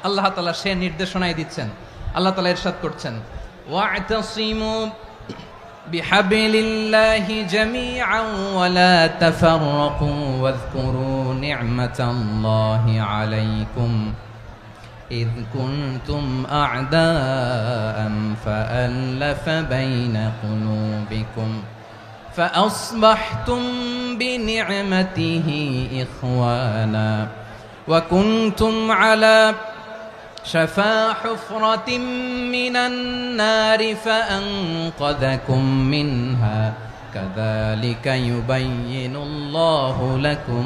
আল্লাহ তাআলা সে নির্দেশনাই দিচ্ছেন। আল্লাহ তাআলা ইরশাদ করছেন, ওয়া'তাসিমু বিহাবলিল্লাহি জামিআন ওয়া লা তাফাররাকু ওয়াযকুরু নি'মাতাল্লাহি আলাইকুম إذ كنتم أعداء فألف بين قلوبكم فأصبحتم بنعمته إخوانا وكنتم على شفا حفرة من النار فأنقذكم منها كذلك يبين الله لكم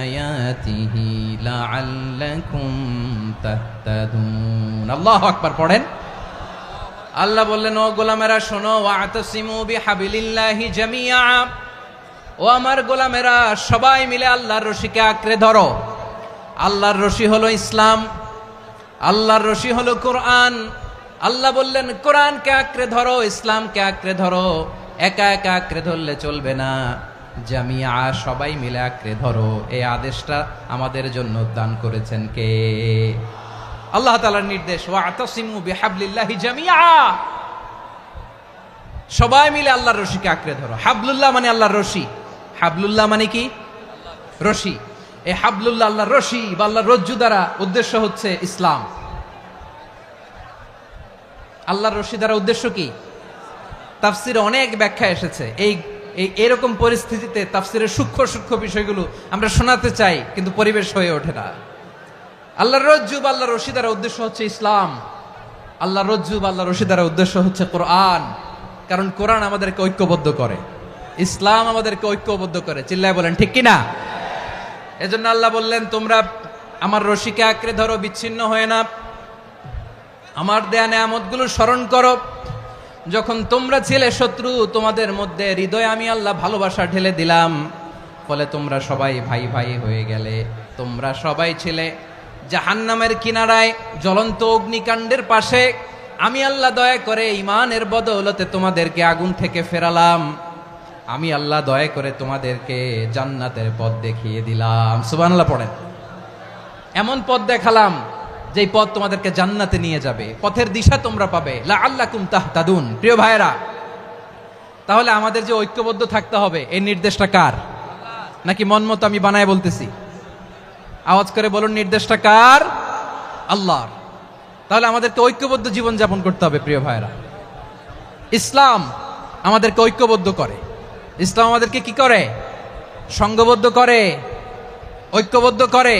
آياته لعلكم تهتدون الله أكبر পড়েন। আল্লাহ বললেন, ও গোলামেরা শোনো, ওয়া'তাসিমু বিহাবলিল্লাহি জামিআ, ও আমার গোলামেরা সবাই মিলে আল্লাহর রশিকে আঁকড়ে ধরো। আল্লাহর রশি হলো ইসলাম, আল্লাহর রশি হলো কোরআন। আল্লাহ বললেন কোরআনকে আঁকড়ে ধরো, ইসলামকে আঁকড়ে ধরো। একা একা আঁকড়ে ধরলে চলবে না, জামিআ সবাই মিলে আঁকড়ে ধরো। এই আদেশটা আমাদের জন্য দান করেছেন কে? আল্লাহ তাআলার নির্দেশ, ওয়া'তাসিমু বিহাবলিল্লাহি জামিআ, সবাই মিলে আল্লাহর রশিকে আঁকড়ে ধরো। হাবলুল্লাহ মানে আল্লাহর রশি। হাবলুল্লাহ মানে কি? রশি। এই হাবলুল্লাহ আল্লাহর রশি বা আল্লাহর রজ্জু দ্বারা উদ্দেশ্য হচ্ছে ইসলাম। আল্লাহর রশি দ্বারা উদ্দেশ্য কি? তাফসিরে অনেক ব্যাখ্যা এসেছে। এরকম পরিস্থিতিতে তাফসিরের সূক্ষ্ম সূক্ষ্ম বিষয়গুলো আমরা শোনাতে চাই, কিন্তু পরিবেশ হয়ে ওঠে না। আল্লাহর রজ্জু বা আল্লাহর রশি দ্বারা উদ্দেশ্য হচ্ছে ইসলাম। আল্লাহর রজ্জু বা আল্লাহর রশি দ্বারা উদ্দেশ্য হচ্ছে কোরআন। কারণ কোরআন আমাদেরকে ঐক্যবদ্ধ করে, ইসলাম আমাদেরকে ঐক্যবদ্ধ করে। চিল্লায় বলেন ঠিক কিনা? এজন্য আল্লাহ বললেন, তোমরা আমার রশিকে আঁকড়ে ধরো, বিচ্ছিন্ন হয়ে না। আমার দেয়া নেয়ামতগুলো স্মরণ করো। যখন তোমরা ছিলে শত্রু, তোমাদের মধ্যে হৃদয়ে আমি আল্লাহ ভালোবাসা ঢেলে দিলাম, ফলে তোমরা সবাই ভাই ভাই হয়ে গেলে। তোমরা সবাই ছিলে জাহান্নামের কিনারায়, জ্বলন্ত অগ্নিকাণ্ডের পাশে। আমি আল্লাহ দয়া করে ঈমানের বদৌলতে তোমাদেরকে আগুন থেকে ফেরালাম। আমি আল্লাহ দয়া করে তোমাদেরকে জান্নাতের পথ দেখিয়ে দিলাম। সুবহানাল্লাহ পড়েন। এমন পথ দেখালাম যেই পথ তোমাদেরকে জান্নাতে নিয়ে যাবে, পথের দিশা তোমরা পাবে। লাআল্লাকুম তাহতাদুন। প্রিয় ভাইরা, তাহলে আমাদের যে ঐক্যবদ্ধ থাকতে হবে, এই নির্দেশটা কার? নাকি মন মতো আমি বানায় বলতেছি? আওয়াজ করে বলুন, নির্দেশটা কার? আল্লাহর। তাহলে আমাদেরকে ঐক্যবদ্ধ জীবন যাপন করতে হবে। প্রিয় ভাইরা, ইসলাম আমাদেরকে ঐক্যবদ্ধ করে। ইসলাম আমাদেরকে কি করে? সংঘবদ্ধ করে, ঐক্যবদ্ধ করে।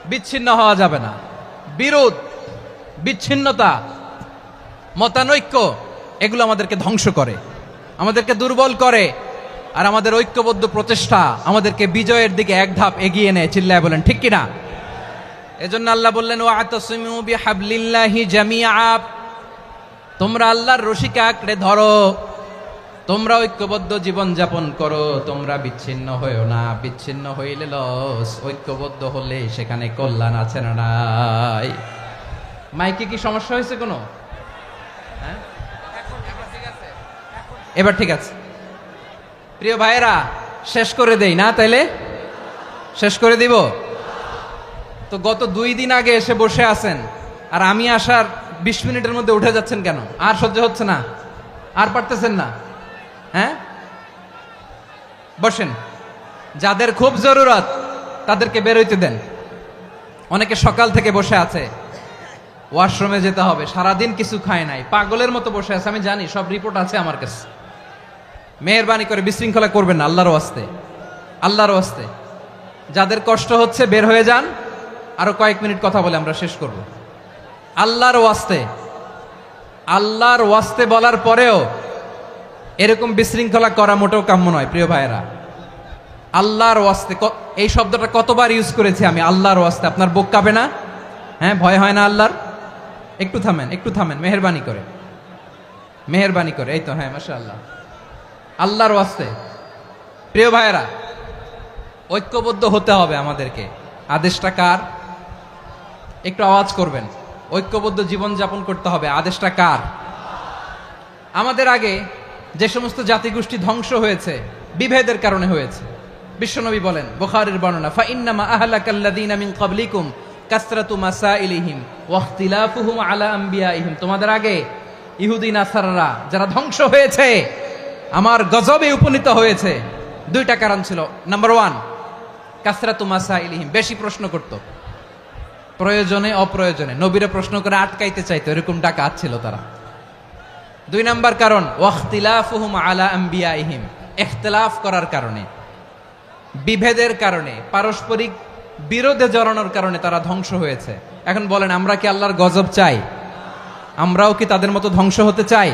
বিচ্ছিন্ন হওয়া যাবে না। বিরোধ, বিচ্ছিন্নতা, মতানৈক্য, এগুলো আমাদেরকে ধ্বংস করে, আমাদেরকে দুর্বল করে। আর আমাদের ঐক্যবদ্ধ প্রচেষ্টা আমাদেরকে বিজয়ের দিকে এক ধাপ এগিয়ে নেয়। চিল্লায় বলেন ঠিক কিনা? এজন্য আল্লাহ বললেন, ওয়া'তাসিমু বিহাবলিল্লাহি জামিআ, তোমরা আল্লাহর রশিকে আঁকড়ে ধরো, তোমরা ঐক্যবদ্ধ জীবন যাপন করো, তোমরা বিচ্ছিন্ন হইও না। বিচ্ছিন্ন হইলে লস, ঐক্যবদ্ধ হলে সেখানে কল্যাণ আছে না নাই? মাইকে কি সমস্যা হয়েছে কোনো? হ্যাঁ, এবার ঠিক আছে। প্রিয় ভাইয়েরা, শেষ করে দেই না? তাইলে শেষ করে দিব তো। গত 2 দিন আগে এসে বসে আছেন, আর আমি আসার 20 মিনিটের মধ্যে উঠে যাচ্ছেন কেন? আর সহ্য হচ্ছে না? আর পারতেছেন না? হ্যাঁ, বসেন। যাদের খুব জরুরত তাদেরকে বের হইতে দেন। অনেকে সকাল থেকে বসে আছে, ওয়াশরুমে যেতে হবে, সারাদিন কিছু খায় নাই, পাগলের মতো বসে আছে। আমি জানি, সব রিপোর্ট আছে আমার কাছে। মেহেরবানি করে বিশৃঙ্খলা করবেন না, আল্লাহর ওয়াস্তে, আল্লাহর ওয়াস্তে। যাদের কষ্ট হচ্ছে বের হয়ে যান। আরো কয়েক মিনিট কথা বলে আমরা শেষ করব। আল্লাহর ওয়াস্তে, আল্লাহর ওয়াস্তে বলার পরেও এরকম বিশৃঙ্খলা করা মোটেও কাম্য নয়। প্রিয় ভাইয়েরা, আল্লাহর ওয়াস্তে, এই শব্দটা কতবার ইউজ করেছি আমি, আল্লাহর ওয়াস্তে। আপনার বুক কাঁপে না? হ্যাঁ, ভয় হয় না আল্লাহর? একটু থামেন, একটু থামেন, মেহেরবানি করে, মেহেরবানি করে। এই তো, হ্যাঁ, মাশাআল্লাহ। আল্লাহর ওয়াস্তে প্রিয় ভাইয়েরা, ঐক্যবদ্ধ হতে হবে আমাদেরকে। আদেশটা কার? একটু আওয়াজ করবেন। ঐক্যবদ্ধ জীবন যাপন করতে হবে। আদেশটা কার? আমাদের আগে যে সমস্ত জাতিগোষ্ঠী ধ্বংস হয়েছে, বিভেদের কারণে হয়েছে। বিশ্বনবী বলেন, বুখারীর বর্ণনা, ফা ইন্নামা আহলাকাল্লাযীনা মিন ক্বাবলিকুম কাসরাতু মাসাইলিহিম ওয়া ইখতিলাফুহুম আলা আম্বিয়াইহিম, তোমাদের আগে ইহুদি নাসারারা যারা ধ্বংস হয়েছে, আমার গজবে উপনীত হয়েছে, দুইটা কারণ ছিল। নাম্বার 1, কাসরাতু মাসাইলিহিম, বেশি প্রশ্ন করত, প্রয়োজনে অপ্রয়োজনে নবীরে প্রশ্ন করে আটকাইতে চাইতো, এরকম ডাকাত ছিল তারা। 2 নাম্বার কারণ ওয়া ইখতিলাফুহুম আলা আম্বিয়াইহিম, ইখতিলাফ করার কারণে, বিভেদের কারণে, পারস্পরিক বিরোধে জড়ানোর কারণে তারা ধ্বংস হয়েছে। এখন বলেন, আমরা কি আল্লাহর গজব চাই? আমরাও কি তাদের মতো ধ্বংস হতে চাই?